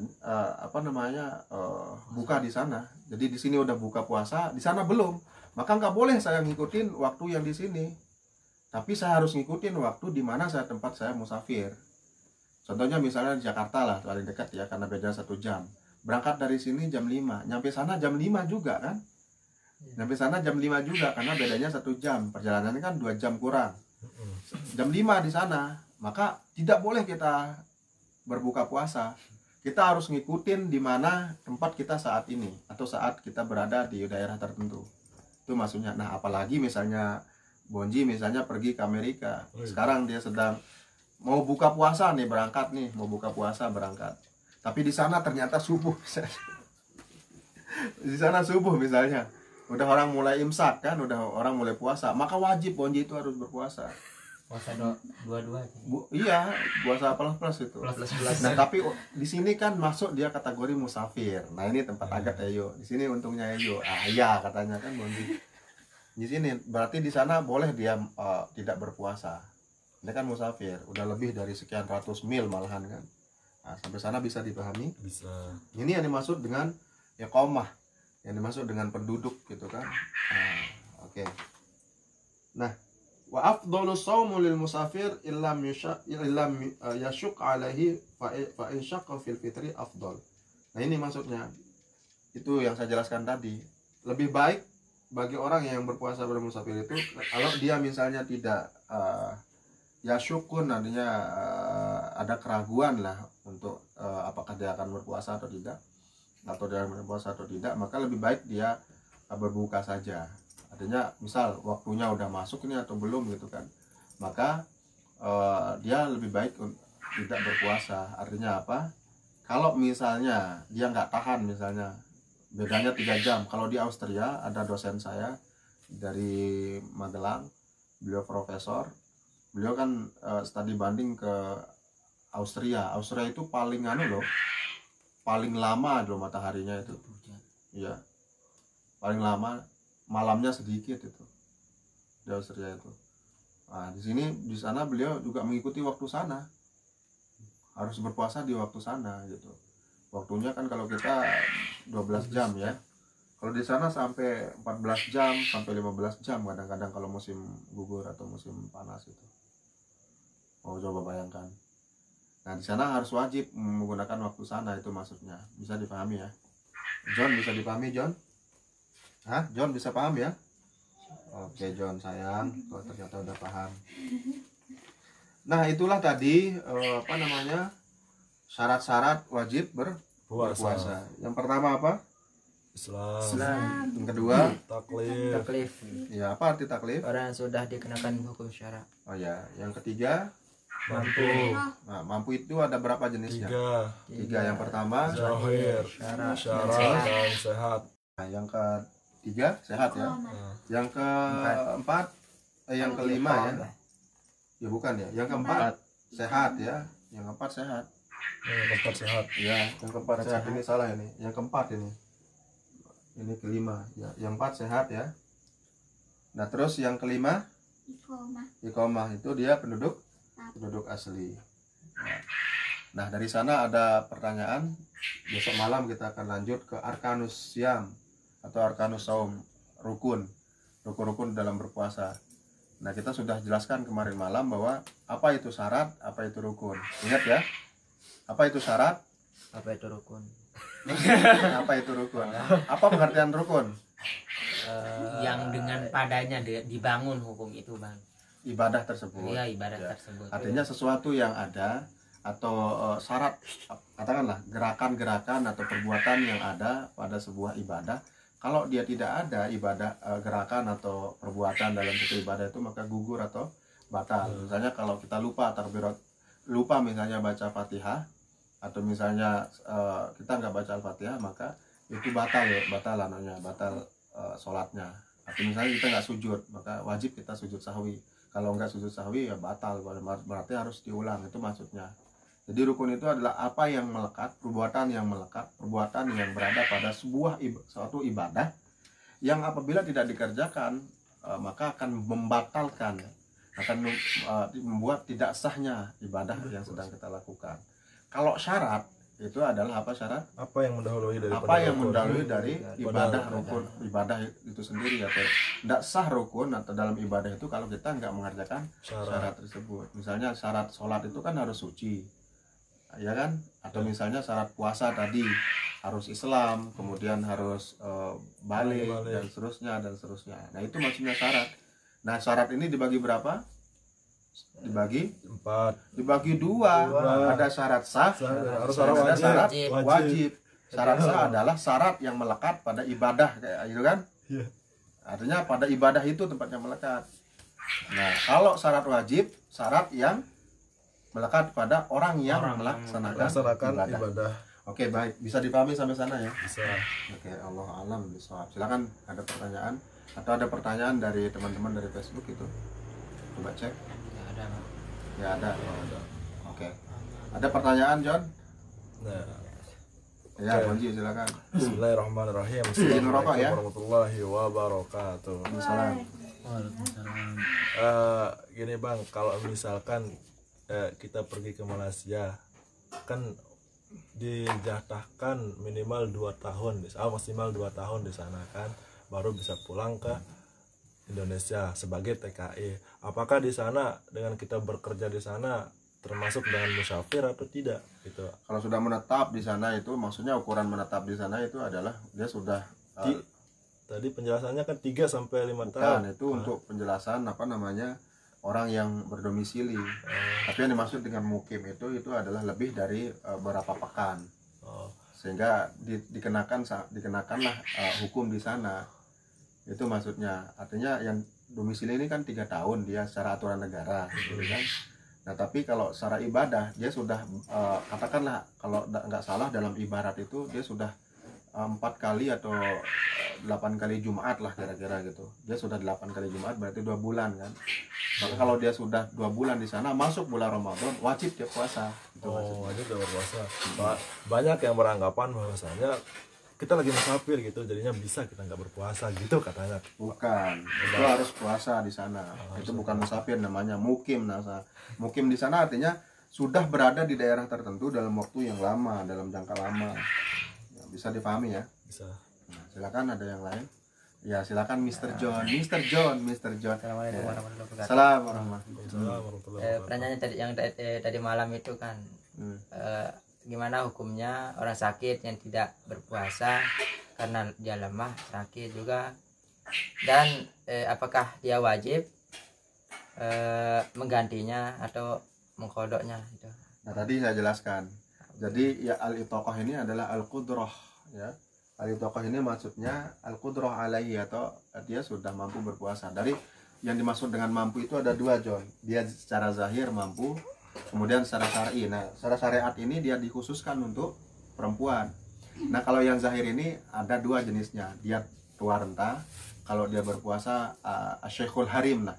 buka di sana. Jadi di sini udah buka puasa, di sana belum. Maka nggak boleh saya ngikutin waktu yang di sini. Tapi saya harus ngikutin waktu di mana tempat saya musafir. Contohnya misalnya di Jakarta lah, paling dekat ya, karena beda 1 jam. Berangkat dari sini jam 5, nyampe sana jam 5 juga kan. Nyampe sana jam 5 juga, karena bedanya 1 jam. Perjalanannya kan 2 jam kurang. Jam 5 di sana, maka tidak boleh kita berbuka puasa. Kita harus ngikutin di mana tempat kita saat ini, atau saat kita berada di daerah tertentu. Itu maksudnya. Nah, apalagi misalnya Bonji misalnya pergi ke Amerika. Sekarang dia sedang mau buka puasa nih, berangkat nih, mau buka puasa berangkat. Tapi di sana ternyata subuh. Di sana subuh misalnya. Udah orang mulai imsak kan, udah orang mulai puasa, maka wajib Bonji itu harus berpuasa. Puasa dua-dua. Iya, puasa plus itu. Nah, tapi di sini kan masuk dia kategori musafir. Nah, ini tempat agak Eyo. Di sini untungnya Eyo. Iya katanya kan Bonji. Di sini berarti di sana boleh dia tidak berpuasa. Dia kan musafir, udah lebih dari sekian ratus mil malahan kan. Nah, sampai sana bisa dipahami? Bisa. Ini yang dimaksud dengan iqamah, yang dimaksud dengan penduduk gitu kan. Oke. Nah, wa afdalu shaumu lil musafir illam yashq alaihi fa in syaqqa fil fitri afdal. Nah, ini maksudnya. Itu yang saya jelaskan tadi. Lebih baik bagi orang yang berpuasa bermusafir itu kalau dia misalnya tidak yasyukun, artinya ada keraguan lah untuk apakah dia akan berpuasa atau tidak, atau dia berpuasa atau tidak, maka lebih baik dia berbuka saja. Artinya misal waktunya udah masuk ini atau belum gitu kan, maka dia lebih baik tidak berpuasa. Artinya apa? Kalau misalnya dia nggak tahan, misalnya bedanya 3 jam. Kalau di Austria ada dosen saya dari Magelang, beliau profesor, beliau kan studi banding ke Austria. Austria itu paling paling lama loh mataharinya itu. Iya, paling lama, malamnya sedikit itu di Austria itu. Nah, di sana beliau juga mengikuti waktu sana, harus berpuasa di waktu sana gitu. Waktunya kan kalau kita 12 jam ya, kalau di sana sampai 14 jam sampai 15 jam kadang-kadang kalau musim gugur atau musim panas itu. Mau coba bayangkan. Nah, di sana harus wajib menggunakan waktu sana, itu maksudnya. Bisa dipahami ya? John, bisa dipahami John? Hah? John bisa paham ya? Oke John sayang, kalau ternyata udah paham. Nah, itulah tadi syarat-syarat wajib berpuasa. Yang pertama apa? Islam. Yang kedua Taklif. Taklif. ya, apa arti taklif? Orang yang sudah dikenakan hukum syara. Oh ya, yang ketiga Mampu. Nah, mampu itu ada berapa jenisnya? 3. 3. Yang pertama Zahir. Syarat. Syarat dan sehat. Nah, yang ketiga sehat ya. Yang keempat yang kelima ya. Ya bukan ya. Yang keempat sehat ya. Yang keempat sehat. Yang keempat sehat. Ya, yang keempat sehat ini salah ini. Yang keempat ini. Ini kelima ya. Yang empat sehat ya. Nah, terus yang kelima iqamah itu dia penduduk asli. Nah, dari sana ada pertanyaan. Besok malam kita akan lanjut ke arkanus syam atau arkanus saum, rukun dalam berpuasa. Nah, kita sudah jelaskan kemarin malam bahwa apa itu syarat, apa itu rukun. Ingat ya? Apa itu syarat? Apa itu rukun? Apa itu rukun? Apa pengertian rukun? Yang dengan padanya dibangun hukum itu, Bang. Ibadah tersebut. Iya, ibadah Ya. tersebut. Artinya sesuatu yang ada atau syarat, katakanlah gerakan-gerakan atau perbuatan yang ada pada sebuah ibadah. Kalau dia tidak ada ibadah, gerakan atau perbuatan dalam satu ibadah itu, maka gugur atau batal. Misalnya kalau kita lupa misalnya baca Fatihah, atau misalnya kita nggak baca Al-Fatihah, maka itu batal sholatnya. Atau misalnya kita nggak sujud, maka wajib kita sujud sahwi. Kalau nggak sujud sahwi ya batal, berarti harus diulang, itu maksudnya. Jadi rukun itu adalah apa yang melekat, perbuatan yang melekat, perbuatan yang berada pada suatu ibadah yang apabila tidak dikerjakan maka akan membatalkan, akan membuat tidak sahnya ibadah yang sedang kita lakukan. Kalau syarat itu adalah apa syarat? Apa yang mendahului dari ibadah rukun, ibadah itu sendiri, atau tidak sah rukun atau dalam ibadah itu kalau kita nggak mengerjakan syarat tersebut. Misalnya syarat sholat itu kan harus suci, ya kan? Atau misalnya syarat puasa tadi harus Islam, kemudian harus balik dan seterusnya. Nah itu maksudnya syarat. Nah syarat ini dibagi berapa? Dibagi 4, dibagi dua. Ada syarat sah, harus ada syarat wajib. wajib. Syarat sah adalah syarat yang melekat pada ibadah, kayak gitu kan? Iya. Artinya pada ibadah itu tempatnya melekat. Nah kalau syarat wajib, syarat yang melekat pada orang yang melaksanakan ibadah. Oke, baik, bisa dipahami sampai sana ya? Bisa. Oke, Allah alam bisawab. Silakan, ada pertanyaan atau ada pertanyaan dari teman-teman dari Facebook itu, coba cek. Ya ada. Ya ada. Oke. Ada pertanyaan, John? Nah, Ya, Oke. Bonji, silakan. Bismillahirrahmanirrahim. Izin merokok ya. Warahmatullahi wabarakatuh. Salam. Gini Bang, kalau misalkan kita pergi ke Malaysia, kan dijatahkan minimal 2 tahun, maksimal 2 tahun di sana kan, baru bisa pulang ke Indonesia sebagai TKI. Apakah di sana dengan kita bekerja di sana termasuk dengan musafir atau tidak gitu? Kalau sudah menetap di sana itu, maksudnya ukuran menetap di sana itu adalah dia sudah Tadi penjelasannya kan 3 sampai 5 tahun. bukan, itu untuk penjelasan apa namanya orang yang berdomisili. Tapi yang dimaksud dengan mukim itu adalah lebih dari berapa pekan. Oh, Sehingga dikenakanlah hukum di sana. Itu maksudnya. Artinya yang domisili ini kan 3 tahun dia secara aturan negara, gitu kan. Nah tapi kalau secara ibadah dia sudah katakanlah kalau nggak salah dalam ibarat itu dia sudah 4 kali atau 8 kali Jumat lah kira-kira gitu. Dia sudah 8 kali Jumat berarti 2 bulan kan. Maka kalau dia sudah 2 bulan di sana, masuk bulan Ramadan, wajib dia puasa. Itu maksudnya. wajib udah berpuasa. Banyak yang beranggapan bahwasanya kita lagi musafir gitu, jadinya bisa kita nggak berpuasa gitu katanya. Bukan, itu harus puasa di sana. Itu bukan musafir, namanya mukim. Mukim di sana artinya sudah berada di daerah tertentu dalam waktu yang lama, dalam jangka lama. Ya, bisa dipahami ya? Bisa. Nah, silakan ada yang lain. Ya silakan Mr. John. Assalamualaikum warahmatullahi wabarakatuh. Salam warahmatullahi Waalaikumsalam warahmatullahi wabarakatuh. Pertanyaannya tadi yang tadi malam itu kan gimana hukumnya orang sakit yang tidak berpuasa karena dia lemah, sakit juga, dan apakah dia wajib menggantinya atau mengkodoknya gitu. Nah tadi saya jelaskan. Jadi ya al-itoqah ini adalah al-qudrah ya. Al-itoqah ini maksudnya al-qudrah alaihi, atau dia sudah mampu berpuasa. Dari yang dimaksud dengan mampu itu ada 2, John. Dia secara zahir mampu, kemudian secara syar'i. Nah, secara syariat ini dia dikhususkan untuk perempuan. Nah, kalau yang zahir ini ada 2 jenisnya. Dia tua renta. Kalau dia berpuasa asy-syekhul harim lah.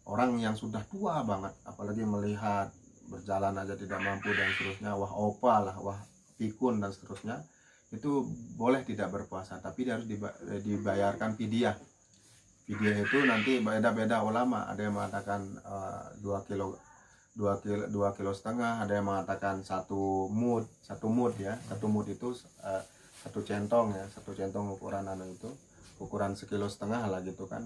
Orang yang sudah tua banget, apalagi melihat berjalan aja tidak mampu dan seterusnya, wah opa lah, wah pikun dan seterusnya. Itu boleh tidak berpuasa, tapi dia harus dibayarkan fidyah. Fidyah itu nanti beda-beda ulama. Ada yang mengatakan 2 kilo setengah, ada yang mengatakan 1 mud ya. 1 mud itu 1 centong ya, 1 centong ukuran itu, ukuran 1,5 kilo lah gitu kan.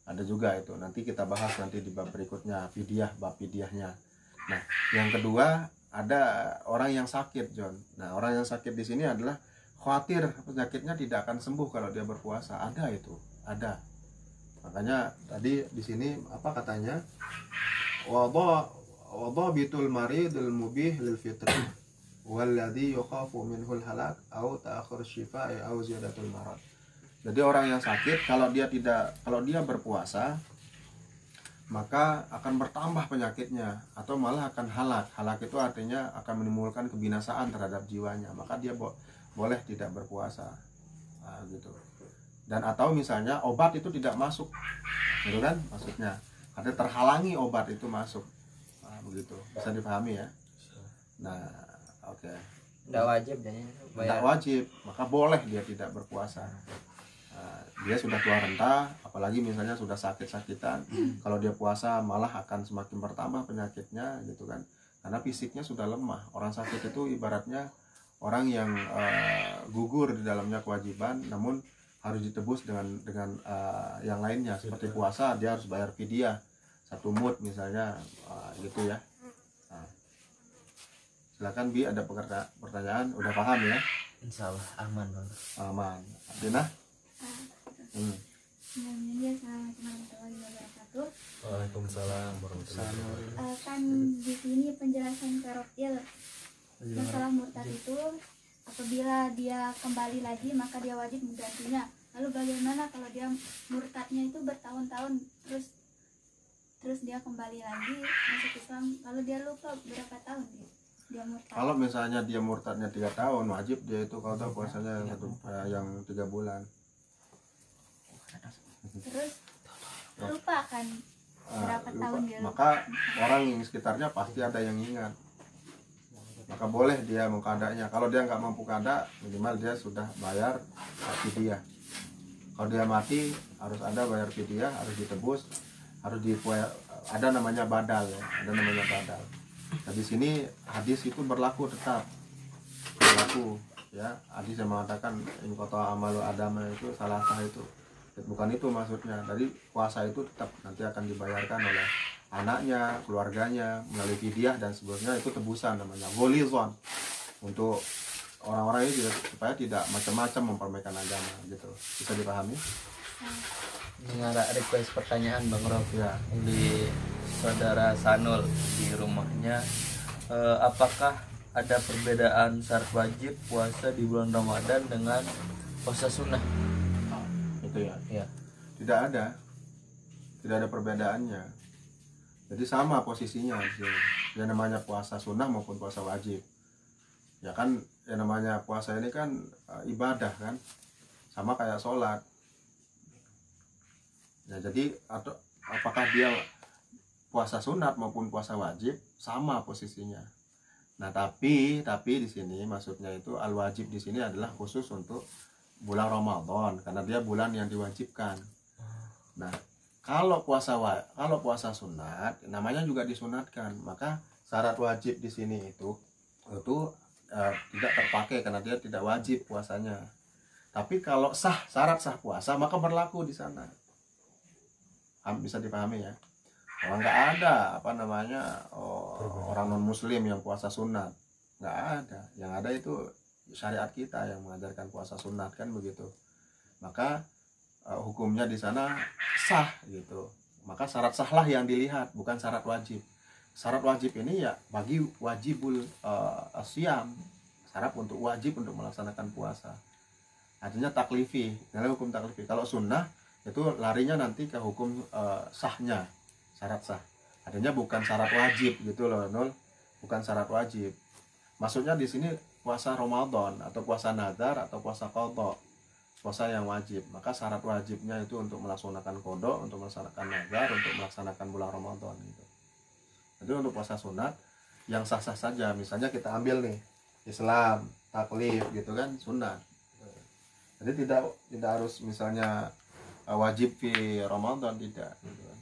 Ada juga itu. Nanti kita bahas nanti di bab berikutnya, bab fidyahnya. Nah, yang kedua ada orang yang sakit, John. Nah, orang yang sakit di sini adalah khawatir penyakitnya tidak akan sembuh kalau dia berpuasa. Ada itu, ada. Makanya tadi di sini apa katanya? Wadhabitul maridul mubih lil fitri walladhi yukhafu minhul halak au ta'akhir syifai au ziyadatul marad. Jadi orang yang sakit kalau dia berpuasa, maka akan bertambah penyakitnya atau malah akan halak. Halak itu artinya akan menimbulkan kebinasaan terhadap jiwanya, maka dia boleh tidak berpuasa. Nah, gitu. Dan atau misalnya obat itu tidak masuk, gitu kan maksudnya, ada terhalangi obat itu masuk. Nah, begitu bisa dipahami ya. Nah, oke. Tidak wajib dan Tidak wajib, maka boleh dia tidak berpuasa. Nah, dia sudah tua renta, apalagi misalnya sudah sakit-sakitan, kalau dia puasa malah akan semakin bertambah penyakitnya, gitu kan, karena fisiknya sudah lemah. Orang sakit itu ibaratnya orang yang gugur di dalamnya kewajiban, namun harus ditebus dengan yang lainnya, seperti puasa dia harus bayar fidyah 1 mud misalnya, gitu ya. Nah, silakan Bi, ada pertanyaan, udah paham ya? Insya Allah aman bang. Aman. Dina? Sebenarnya assalamualaikum warahmatullahi wabarakatuh. Waalaikumsalam warahmatullahi wabarakatuh. Kan di sini penjelasan Karokil masalah murtad itu apabila dia kembali lagi maka dia wajib menggantinya. Lalu bagaimana kalau dia murtadnya itu bertahun-tahun terus dia kembali lagi masuk Islam, lalu dia lupa berapa tahun dia murtad? Kalau misalnya dia murtadnya 3 tahun, wajib dia itu kalau tahu puasanya yang 3 bulan. Terus lupa kan berapa Lupa. tahun dia lupa. Maka orang yang sekitarnya pasti ada yang ingat. Maka boleh dia mengkadanya. Kalau dia nggak mampu kada, minimal dia sudah bayar fidyah. Kalau dia mati harus ada bayar fidyah, harus ditebus, harus ada namanya badal ya, ada namanya badal. Nah, di sini hadis itu berlaku tetap berlaku ya. Hadis yang mengatakan in qata amalu adama itu salah sah itu. Bukan itu maksudnya. Dari puasa itu tetap nanti akan dibayarkan oleh anaknya, keluarganya melalui fidyah dan sebagainya, itu tebusan namanya gholizon, untuk orang-orang ini supaya tidak macam-macam mempermainkan agama gitu. Bisa dipahami? Ada request pertanyaan Bang Rob Ya. di saudara Sanul di rumahnya, apakah ada perbedaan syarat wajib puasa di bulan Ramadan dengan puasa sunnah? Itu ya. Ya. Tidak ada perbedaannya. Jadi sama posisinya di sini. Yang namanya puasa sunnah maupun puasa wajib. Ya kan, yang namanya puasa ini kan ibadah kan, sama kayak sholat. Ya jadi apakah dia puasa sunat maupun puasa wajib sama posisinya. Nah tapi di sini maksudnya itu al wajib di sini adalah khusus untuk bulan Ramadan karena dia bulan yang diwajibkan. Nah kalau puasa sunat namanya juga disunatkan, maka syarat wajib di sini itu tidak terpakai karena dia tidak wajib puasanya. Tapi kalau syarat sah puasa maka berlaku di sana. Bisa dipahami ya. Kalau nggak ada orang non muslim yang puasa sunat, nggak ada. Yang ada itu syariat kita yang mengajarkan puasa sunat kan begitu. Maka hukumnya di sana sah gitu. Maka syarat sahlah yang dilihat, bukan syarat wajib. Syarat wajib ini ya bagi wajibul asyam, syarat untuk wajib untuk melaksanakan puasa. Artinya taklifi, dalam hukum taklifi. Kalau sunnah itu larinya nanti ke hukum sahnya, syarat sah. Artinya bukan syarat wajib gitu loh, Nul. Bukan syarat wajib. Maksudnya di sini puasa Ramadan atau puasa nazar atau puasa qadha, puasa yang wajib. Maka syarat wajibnya itu untuk melaksanakan qadha, untuk melaksanakan nazar, untuk melaksanakan bulan Ramadan gitu. Jadi untuk puasa sunat yang sah-sah saja. Misalnya kita ambil nih Islam, taklif gitu kan, sunat. Jadi tidak harus misalnya wajib di Ramadan, tidak gitu kan.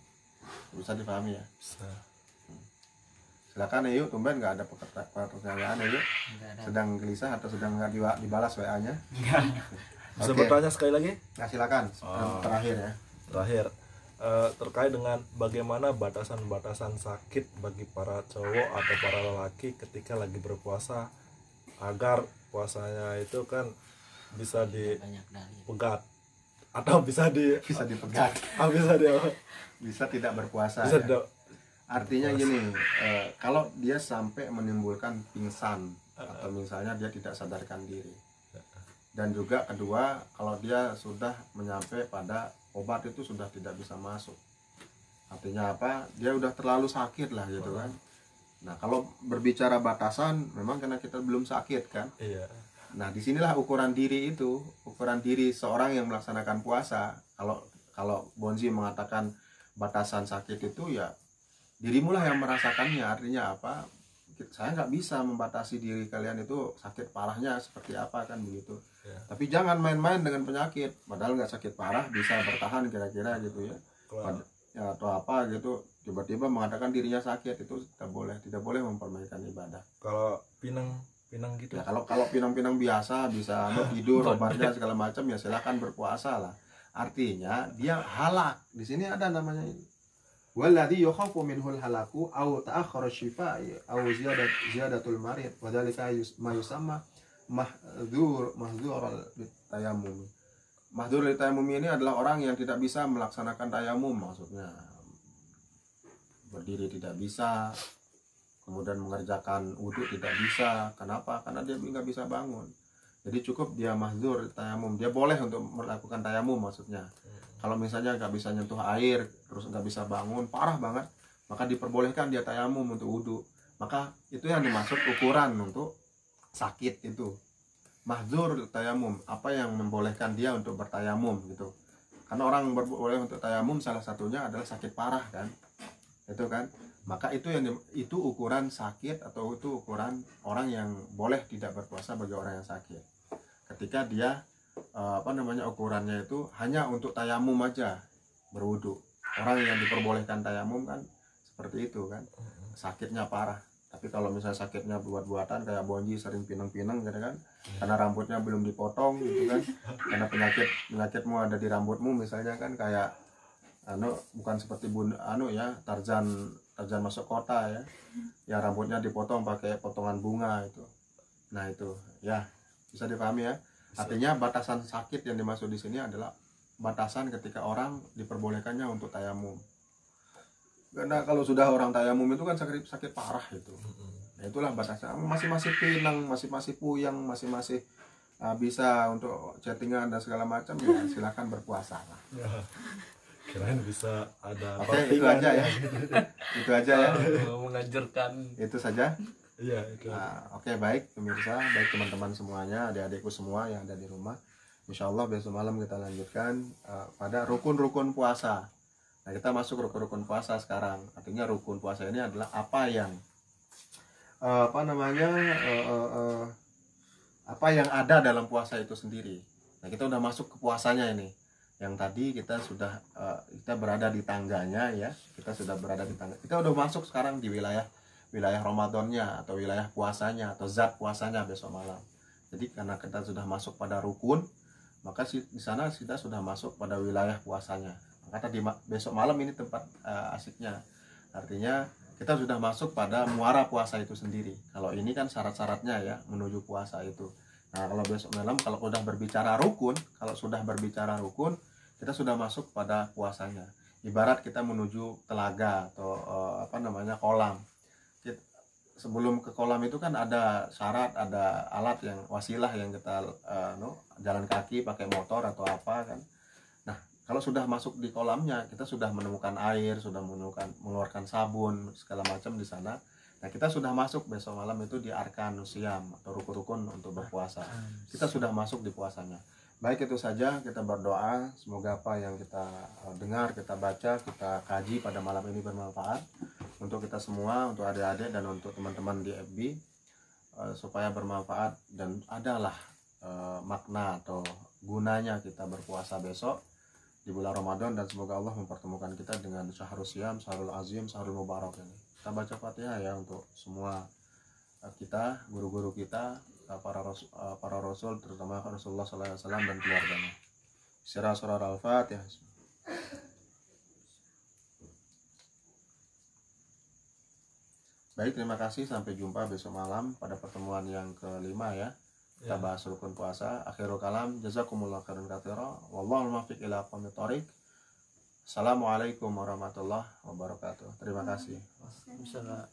Bisa dipahami ya? Bisa. Silakan Ayu, tumben nggak ada pertanyaan Ayu? Sedang gelisah atau sedang nggak dibalas WA-nya? Bisa Oke. bertanya sekali lagi? Nah silakan, terakhir ya. Terakhir, terkait dengan bagaimana batasan-batasan sakit bagi para cowok atau para lelaki ketika lagi berpuasa agar puasanya itu kan bisa dipegat atau bisa dipegat, bisa tidak berpuasa bisa ya? Artinya gini, kalau dia sampai menimbulkan pingsan atau misalnya dia tidak sadarkan diri, dan juga kedua kalau dia sudah menyampai pada obat itu sudah tidak bisa masuk Artinya apa? Dia udah terlalu sakit lah gitu kan. Nah, kalau berbicara batasan, memang karena kita belum sakit kan. Iya. Nah, disinilah ukuran diri itu, ukuran diri seorang yang melaksanakan puasa. Kalau Bonzi mengatakan batasan sakit itu, ya dirimulah yang merasakannya. Artinya apa? Saya nggak bisa membatasi diri kalian itu sakit parahnya seperti apa kan begitu. Ya. Tapi jangan main-main dengan penyakit. Padahal nggak sakit parah bisa bertahan kira-kira gitu ya. Ya, atau apa gitu, tiba-tiba mengatakan dirinya sakit, itu tidak boleh mempermainkan ibadah. Kalau pinang gitu. Ya, kalau pinang-pinang biasa bisa tidur obatnya segala macam, ya silakan berpuasa lah. Artinya dia halak. Di sini ada namanya ini. Walladzi yukhafu minhul halaku aw ta'akhkhara syifaa'i aw ziyadatul marid wa dzalika ma yusamma mahdzur tayammum. Mahdzur tayammum ini adalah orang yang tidak bisa melaksanakan tayamum, maksudnya berdiri tidak bisa, kemudian mengerjakan wudhu tidak bisa. Kenapa? Karena dia nggak bisa bangun. Jadi cukup dia mahdzur tayamum, dia boleh untuk melakukan tayamum maksudnya. Kalau misalnya nggak bisa nyentuh air, terus nggak bisa bangun, parah banget, maka diperbolehkan dia tayamum untuk wudhu. Maka itu yang dimaksud ukuran untuk sakit itu. Mahdzur tayamum, apa yang membolehkan dia untuk bertayamum gitu. Karena orang boleh untuk tayamum salah satunya adalah sakit parah kan. Itu kan. Maka itu ukuran sakit, atau itu ukuran orang yang boleh tidak berpuasa bagi orang yang sakit. Ketika dia ukurannya itu hanya untuk tayamum aja, berwudu. Orang yang diperbolehkan tayamum kan seperti itu kan. Sakitnya parah. Tapi kalau misalnya sakitnya buat-buatan kayak Bonji sering pinang-pinang gitu kan, karena rambutnya belum dipotong gitu kan, karena penyakitmu ada di rambutmu misalnya kan, kayak bukan seperti Tarzan masuk kota ya rambutnya dipotong pakai potongan bunga itu. Nah itu ya bisa dipahami ya. Artinya batasan sakit yang dimaksud di sini adalah batasan ketika orang diperbolehkannya untuk tayamum. Karena kalau sudah orang tayamum itu kan sakit parah itu. Nah, itulah batasan. Masih pinang, masih puyang, masih bisa untuk chattingan dan segala macam, ya silakan berpuasa lah. Ya. Kirain bisa ada. Oke, itu aja ya. Itu aja ya. Mengajarkan. Itu saja. Iya, itu. Oke, baik pemirsa, baik teman-teman semuanya, adik-adikku semua yang ada di rumah. Insya Allah besok malam kita lanjutkan pada rukun-rukun puasa. Nah, kita masuk rukun-rukun puasa sekarang. Artinya rukun puasa ini adalah apa yang ada dalam puasa itu sendiri. Nah, kita udah masuk ke puasanya ini. Yang tadi kita sudah kita berada di tangganya ya. Kita sudah berada di tangga. Kita udah masuk sekarang di wilayah Ramadannya, atau wilayah puasanya, atau zat puasanya besok malam. Jadi karena kita sudah masuk pada rukun, maka di sana kita sudah masuk pada wilayah puasanya. Kata di besok malam ini tempat asiknya. Artinya kita sudah masuk pada muara puasa itu sendiri. Kalau ini kan syarat-syaratnya ya menuju puasa itu. Nah, kalau besok malam kalau sudah berbicara rukun, kita sudah masuk pada puasanya. Ibarat kita menuju telaga atau kolam. Sebelum ke kolam itu kan ada syarat, ada alat yang wasilah yang kita jalan kaki pakai motor atau apa kan. Kalau sudah masuk di kolamnya, kita sudah menemukan air, sudah mengeluarkan sabun segala macam di sana. Nah, kita sudah masuk besok malam itu di arkan siam atau rukun-rukun untuk berpuasa. Kita sudah masuk di puasanya. Baik, itu saja, kita berdoa semoga apa yang kita dengar, kita baca, kita kaji pada malam ini bermanfaat untuk kita semua, untuk adik-adik dan untuk teman-teman di FB, supaya bermanfaat dan adalah makna atau gunanya kita berpuasa besok di bulan Ramadan, dan semoga Allah mempertemukan kita dengan Syahrul Siyam, Syahrul Azim, Syahrul Mubarak ini. Kita baca Fatihah ya untuk semua kita, guru-guru kita, para rasul, terutama Rasulullah SAW dan keluarganya. Surah Al-Fatihah. Baik, terima kasih, sampai jumpa besok malam pada pertemuan yang kelima ya. Kita bahas rukun puasa. Akhirul kalam, jazakumullah khairan katsira, wallahul muwaffiq ila aqwamit thoriq. Assalamualaikum warahmatullahi wabarakatuh. Terima kasih. Misalnya